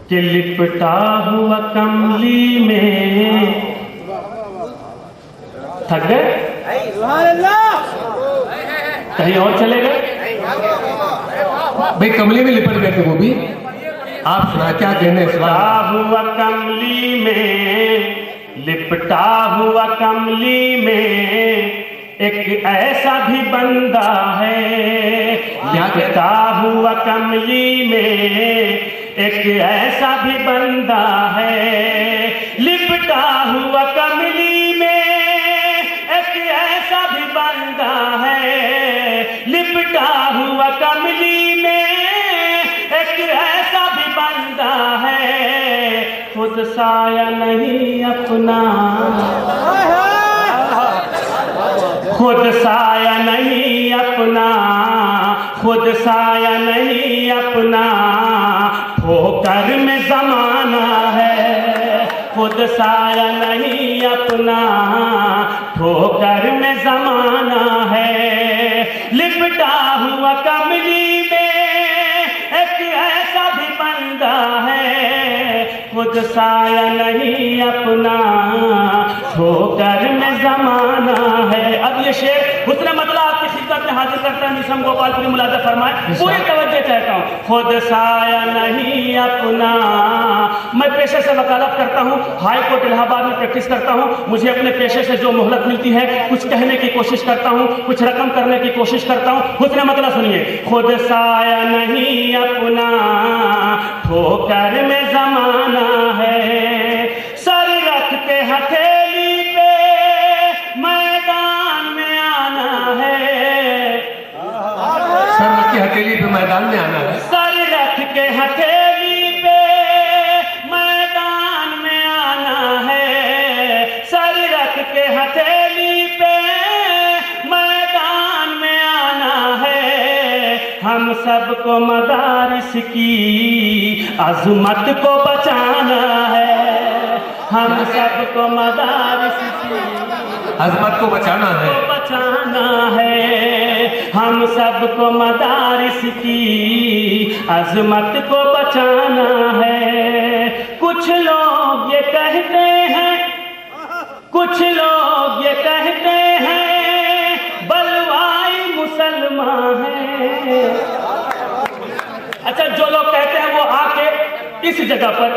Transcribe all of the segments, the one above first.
कि लिपटा हुआ कमली में। थक गए? कहीं और चले गए? भाई कमली में लिपट गए थे वो भी। आप सुना क्या कहने? लिपटा हुआ कमली में, लिपटा हुआ कमली में एक ऐसा भी बंदा है। लिपटा हुआ कमली में एक ऐसा भी बंदा है। लिपटा हुआ कमली में एक ऐसा भी बंदा है। लिपटा हुआ कमली में एक ऐसा भी बंदा है। खुद साया नहीं अपना, खुद साया नहीं अपना, खुद साया नहीं अपना, ठोकर में जमाना है। खुद साया नहीं अपना, ठोकर में जमाना है। लिपटा हुआ कमली में एक ऐसा भी बंदा है। खुद साया नहीं अपना, ठोकर में जमाना है। अब ये शेर हुस्न मतलब आपकी खिदमत में हाजिर करता है। निशम गोपालपुरी मुलाजा फरमाए, पूरी तवज्जो चाहता हूँ। खुद साया नहीं अपना। मैं पेशे से वकालत करता हूँ, हाई कोर्ट इलाहाबाद में प्रैक्टिस करता हूँ। मुझे अपने पेशे से जो मोहलत मिलती है, कुछ कहने की कोशिश करता हूँ, कुछ रकम करने की कोशिश करता हूँ। हुस्न मतलब सुनिए, खुद साया नहीं अपना, ठोकर में जमाना है। सर रख के हथेली पे मैदान में आना है। सर रख के हथेली पे मैदान में आना है। सर रख के हथेली पे मैदान में आना है। सर रख के हथेली पे मैदान में आना है। हम सबको मदारिस की अजमत को बचाना है। हम सबको मदारिस की अजमत को बचाना है, बचाना है। हम सबको मदारिस की अजमत को बचाना है। कुछ लोग ये कहते हैं, कुछ लोग ये कहते हैं बलवाई मुसलमान है। अच्छा, जो लोग कहते हैं वो आके इस जगह पर,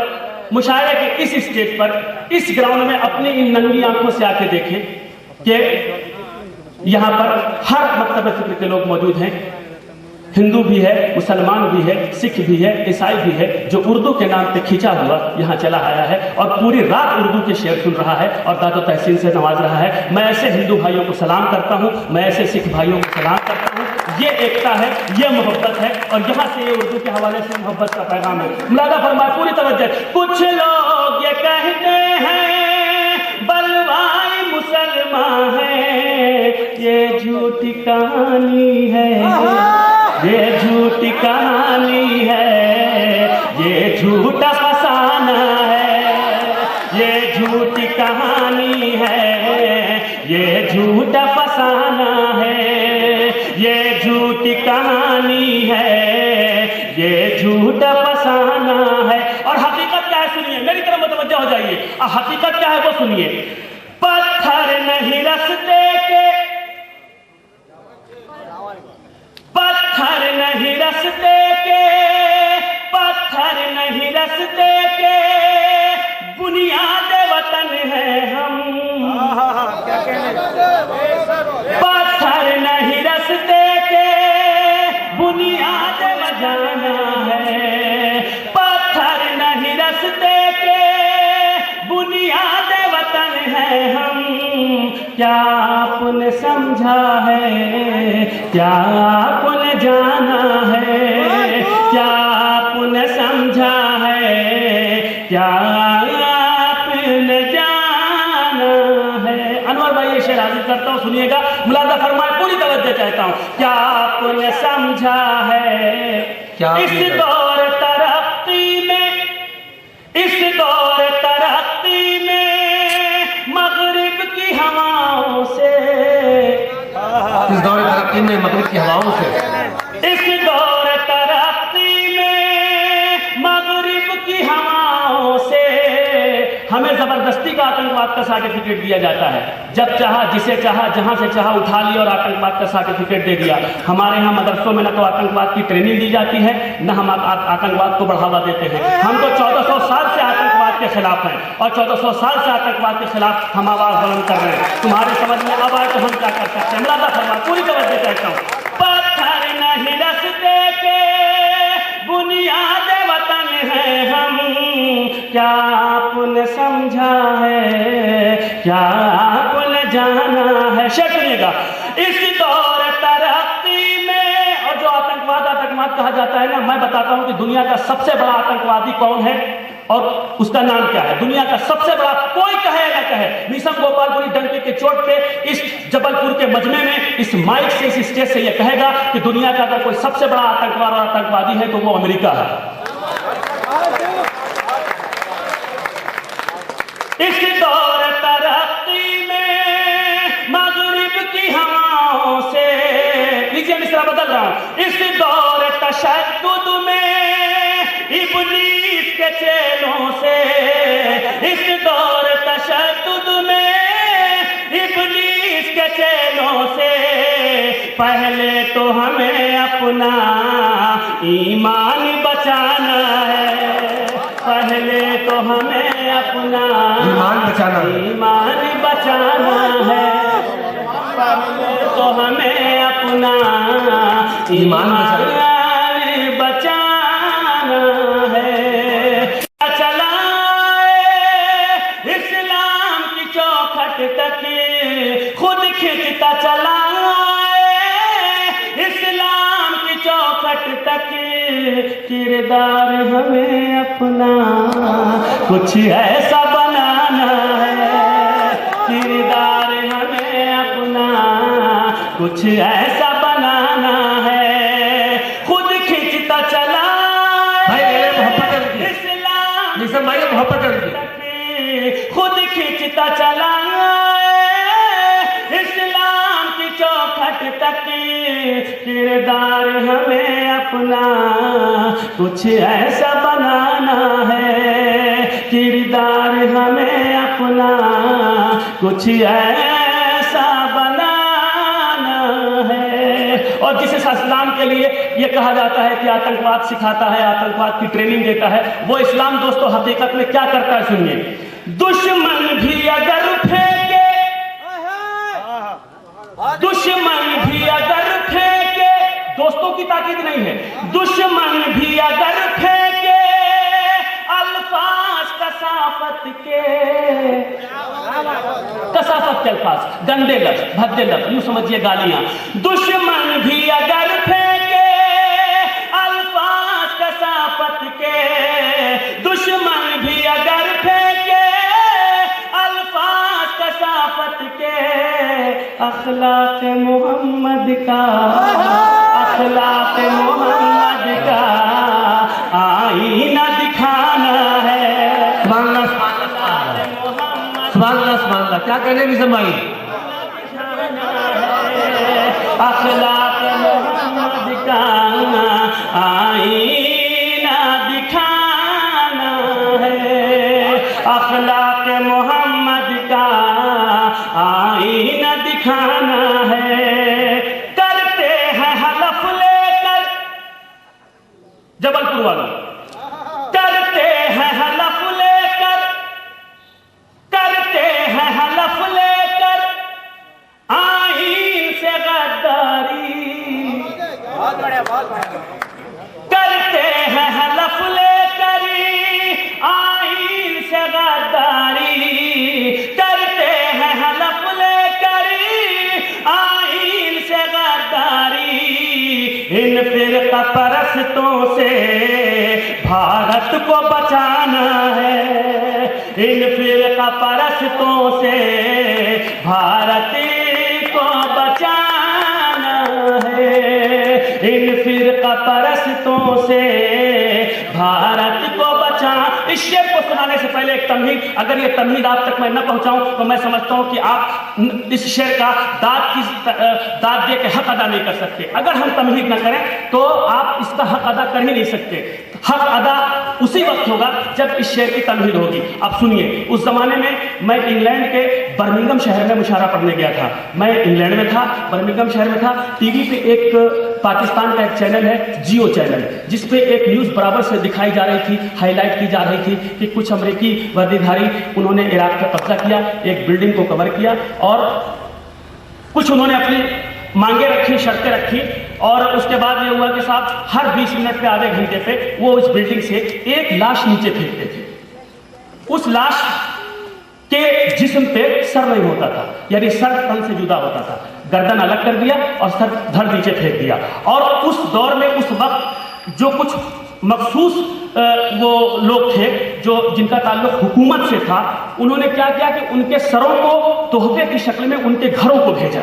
मुशायरे के इस स्टेज पर, इस ग्राउंड में अपनी इन नंगी आंखों से आके देखें कि यहाँ पर हर मकतब फिक्र के लोग मौजूद हैं। हिंदू भी है, मुसलमान भी है, सिख भी है, ईसाई भी है, जो उर्दू के नाम पे खिंचा हुआ यहाँ चला आया है और पूरी रात उर्दू के शेर सुन रहा है और दादो तहसीन से नवाज रहा है। मैं ऐसे हिंदू भाइयों को सलाम करता हूँ, मैं ऐसे सिख भाइयों को सलाम करता हूँ। ये एकता है, ये मोहब्बत है और यहाँ से ये उर्दू के हवाले से मोहब्बत का पैगाम है। मुलाजा फरमाए, पूरी तवज्जो। कुछ लोग ये कहते हैं बलवाई मुसलमान है, ये झूठी कहानी है, ये झूठी कहानी है, ये झूठा फसाना है, ये झूठी कहानी है, ये झूठा फसाना है, ये झूठी कहानी है, ये झूठा फसाना है। और हकीकत क्या है सुनिए, मेरी तरफ मुतवज्जो हो जाइए। हकीकत क्या है वो सुनिए। पत्थर नहीं रस्ते के, पत्थर नहीं रस्ते के, पत्थर नहीं रस्ते के, बुनियाद वतन है हम। क्या पत्थर नहीं रस्ते के, बुनियाद बजाना है। पत्थर नहीं रस्ते के, बुनियाद वतन है हम। क्या आपने समझा है, क्या आपने जाना है, क्या आपने समझा है, क्या आपने जाना है। अनवर भाई ये शेर हाजिर करता हूँ, सुनिएगा। मुलाजा फरमाए, पूरी तवज्जो चाहता हूँ। क्या आपने समझा है, इस दौर तरक्की में, इस दौर तरक्की में मगरिब की हवाओं से, इस दौर तरक्की में मगरिब की हवाओं से, इस दौर तरक्की में मगरिब की हवाओं से हमें जबरदस्ती का आतंकवाद का सर्टिफिकेट दिया जाता है। जब चाहा, जिसे चाहा, जहां से चाहा उठा लिया और आतंकवाद का सर्टिफिकेट दे दिया। हमारे यहाँ मदरसों में न तो आतंकवाद की ट्रेनिंग दी जाती है, न हम आतंकवाद को बढ़ावा देते हैं। हम तो 1400 साल से आतंकवाद के खिलाफ हैं और 1400 साल से आतंकवाद के खिलाफ हम आवाज बुलंद कर रहे हैं। तुम्हारे समझ में अब आए तो हम क्या कर सकते हैं? मुलादा फरमा, पूरी तवज्जो कहता हूँ। पत्थर नहीं रस्ते के बुनियाद वतन है हम, क्या आपने समझा है, क्या आपने जाना है। शेर सुनिएगा। इस दौर तरक्की में, और जो आतंकवाद कहा जाता है ना, मैं बताता हूं कि दुनिया का सबसे बड़ा आतंकवादी कौन है और उसका नाम क्या है। दुनिया का सबसे बड़ा, कोई कहे ना कहे, मिशन गोपालपुरी डंके के चोट पे इस जबलपुर के मजमे में इस माइक से, इस स्टेज से यह कहेगा कि दुनिया का अगर कोई सबसे बड़ा आतंकवाद और आतंकवादी है तो वो अमेरिका है। इस दौर तरक्की में मगरिब की हवाओं से, लीजिए मिसरा बदल रहा हूं। इस दौर तशद्दुद में इब्लीस के चेलों से, इस दौर तशद्दुद में इब्लीस के चेलों से, पहले तो हमें अपना ईमान बचाना है, पहले तो हमें अपना ईमान बचाना है, पहले तो हमें अपना ईमान बचाना है। चलाए इस्लाम की चौखट तक खुद खिंचता चलाए, इस्लाम की चौखट तक किरदार हमें अपना कुछ ऐसा बनाना है, किरदार हमें अपना कुछ ऐसा बनाना है। खुद खिंचता चला खुद खिंचता चला इस्लाम की चौखट तक, किरदार हमें अपना कुछ ऐसा बनाना है, किरदार हमें अपना कुछ ऐसा बनाना है। और जिस इस्लाम के लिए यह कहा जाता है कि आतंकवाद सिखाता है, आतंकवाद की ट्रेनिंग देता है, वो इस्लाम दोस्तों हकीकत में क्या करता है सुनिए। दुश्मन भी अगर फेंके, दुश्मन भी अगर फेंके, दोस्तों की ताकीद नहीं है, दुश्मन भी अगर फेंके अल्फाज कसाफत के, कसाफत के अल्फाज, गंदे लफ्ज, भद्दे लफ्ज, यूं समझिए गालियां। दुश्मन भी अगर फेंके अल्फाज कसाफत के, दुश्मन भी अगर फेंके अल्फाज कसाफत के, अखलाक मोहम्मद का, अखलाक मोहम्मद का आईना दिखाना है। सुभान, क्या कहने की समाई, अखलाक मोहम्मद का आईना दिखाना है, अखलाक मोहम्मद का आईना दिखाना है। करते हैं हलफ लेकर, जबलपुर वालों करते हैं हलफ लेकर, करते हैं हलफ लेकर आईन से गद्दारी, करते हैं हलफ लेकर आईन से गद्दारी, करते हैं हलफ लेकर आईन से गद्दारी। इन फिरका परस्तों से भारत को बचाना है, इन फिरका परस्तों से भारत को बचाना है, इन फिरका परस्तों से भारत को बचा। इस शेर को सुनाने से पहले एक तमहीद, अगर ये तमहीद आप तक मैं न पहुंचाऊं तो मैं समझता हूं कि आप इस शेर का दाद दे के हक अदा नहीं कर सकते। अगर हम तमहीद न करें तो आप इसका हक अदा कर ही नहीं सकते। हक अदा उसी वक्त होगा जब इस शेर की तमहीद होगी। अब सुनिए, उस जमाने में मैं इंग्लैंड के बर्मिंघम शहर में मुशायरा पढ़ने गया था। मैं इंग्लैंड में था, बर्मिंघम शहर में था। टीवी पे एक पाकिस्तान का एक चैनल है, जियो चैनल, जिसपे एक न्यूज बराबर से दिखाई जा रही थी, हाईलाइट की जा रही थी कि कुछ अमेरिकी वर्दीधारी उन्होंने इराक पर कब्जा किया, एक बिल्डिंग को कवर किया और कुछ उन्होंने अपनी मांगे रखी, शर्तें रखी और उसके बाद ये हुआ कि साहब हर 20 मिनट पे, आधे घंटे पे वो उस बिल्डिंग से एक लाश नीचे फेंकते थे। उस लाश के जिस्म पे सर नहीं होता था, यानी सर तन से जुदा होता था, गर्दन अलग कर दिया और सर धड़ नीचे फेंक दिया। और उस दौर में, उस वक्त जो कुछ मखसूस वो लोग थे जो जिनका ताल्लुक हुकूमत से था, उन्होंने क्या किया कि उनके सरों को तोहफे की शक्ल में उनके घरों को भेजा।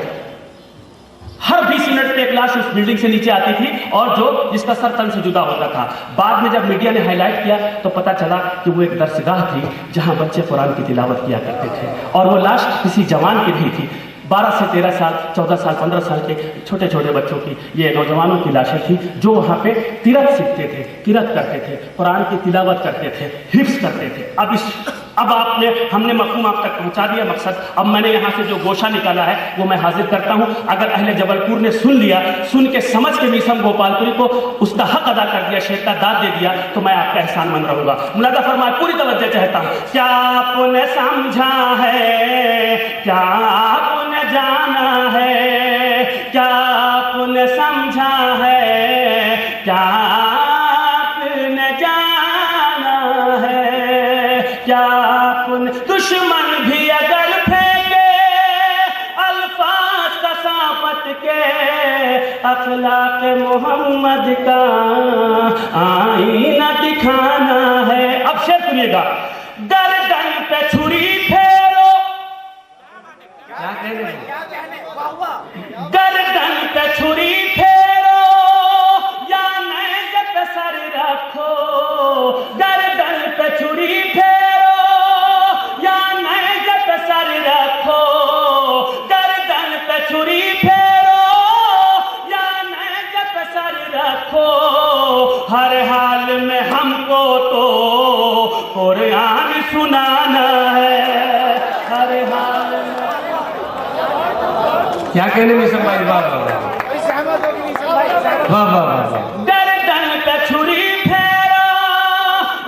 हर 20 मिनट पे एक लाश उस बिल्डिंग से नीचे आती थी और जो जिसका सर तन से जुदा होता था। बाद में जब मीडिया ने हाईलाइट किया तो पता चला कि वो एक दरसगाह थी जहां बच्चे कुरान की तिलावत किया करते थे और वो लाश किसी जवान की नहीं थी। 12 से 13 साल, 14 साल, 15 साल के छोटे छोटे बच्चों की, ये नौजवानों की लाशें थी जो वहां पे किरत सीखते थे, किरत करते थे, कुरान की तिलावत करते थे, हिफ्ज करते थे। अब हमने मफहूम आप तक पहुंचा दिया, मकसद। अब मैंने यहाँ से जो गोशा निकाला है वो मैं हाजिर करता हूँ। अगर अहले जबलपुर ने सुन लिया, सुन के समझ के मीसम गोपालपुरी को उसका हक अदा कर दिया, शेर का दाद दे दिया, तो मैं आपका एहसानमंद रहूंगा। मुलादा फरमाए, पूरी तवज्जो चाहता हूँ। क्या आपने समझा है, क्या आपने जाना है, क्या आपने समझा है, क्या आपने जाना है, क्या आपने दुश्मन भी अगर फेंके अल्फाज कसाफत के, अखलाक मोहम्मद का आईना दिखाना है। अब शेर सुनिएगा। गर्दन पे छुरी फेरो, क्या कह रहे हैं? गर्दन पे छुरी फेरो या नेज़ पे सर रखो, गर्दन पे छुरी फेरो या नेज़ पे सर रखो, गर्दन पे छुरी फेरो या नेज़ पे सर रखो, हर हाल में हमको तो कुरान सुनाना है, हर हाल में। क्या कहने में सब भाई? वाह वाह वाह वाह। गर्दन पे छुरी फेरो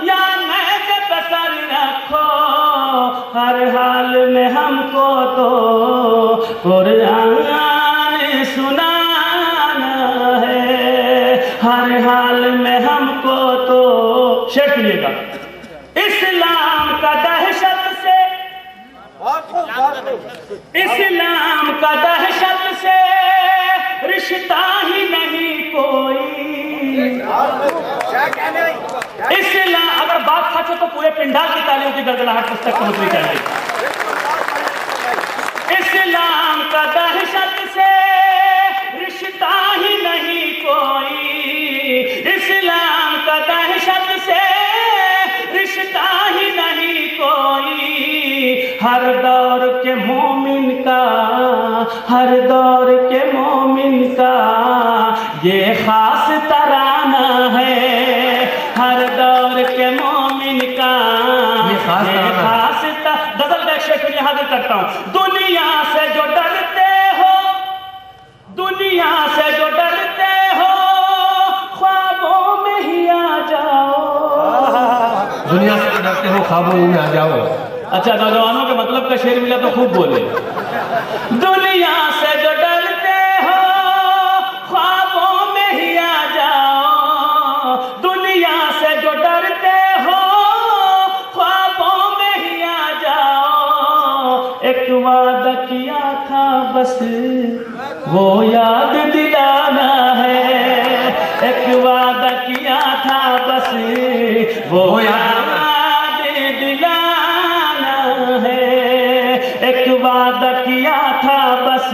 या नेज़ पे सर रखो, हर हाल में हमको तो कुरान सुनाना है, हर हाल में हमको तो। शेर सुनिएगा। इस्लाम का दहशत से, इस्लाम का दहशत से रिश्ता ही नहीं कोई। इस्लाम, अगर बात सच हो तो पूरे पिंडाल की तालियों की गड़गड़ाहट पुस्तक पहुंचनी चाहिए। इस्लाम का दहशत से रिश्ता ही नहीं कोई, इस्लाम का दहशत से रिश्ता ही नहीं कोई, हर दौर के मोमिन का, हर दौर के मोमिन का ये खास तराना है, हर दौर के मोमिन का ये खास गजल का शेर में हाजिर करता हूँ। दुनिया से जो डरते हो, दुनिया से जो डरते हो, ख्वाबों में ही आ जाओ। दुनिया से जो डरते हो ख्वाबों में आ जाओ। अच्छा, नौजवानों के मतलब का शेर मिला तो खूब बोले। दुनिया से जो डरते हो ख्वाबों में ही आ जाओ, दुनिया से जो डरते हो ख्वाबों में ही आ जाओ, एक वादा किया था बस वो याद दिलाना है, एक वादा किया था बस वो याद दिलाना है, एक वादा किया था बस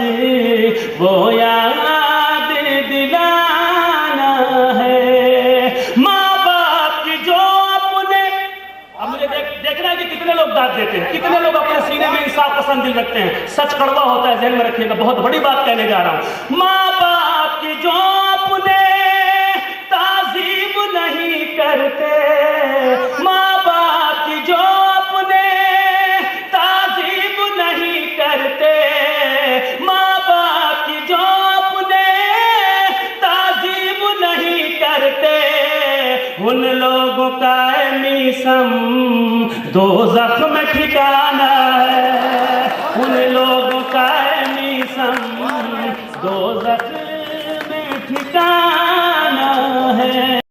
वो याद दिलाना है। माँ बाप की जो अपने, अब मुझे देखना है कि कितने लोग दाद देते हैं, कितने लोग अपने सीने में इंसाफ पसंद दिल रखते हैं। सच कड़वा होता है, ध्यान में रखिएगा, बहुत बड़ी बात कहने जा रहा हूं। माँ बाप की जो अपने ताजीब नहीं करते, उन लोगों का मिसम दोज़ख में ठिकाना है, उन लोगों का मिसम दोज़ख में ठिकाना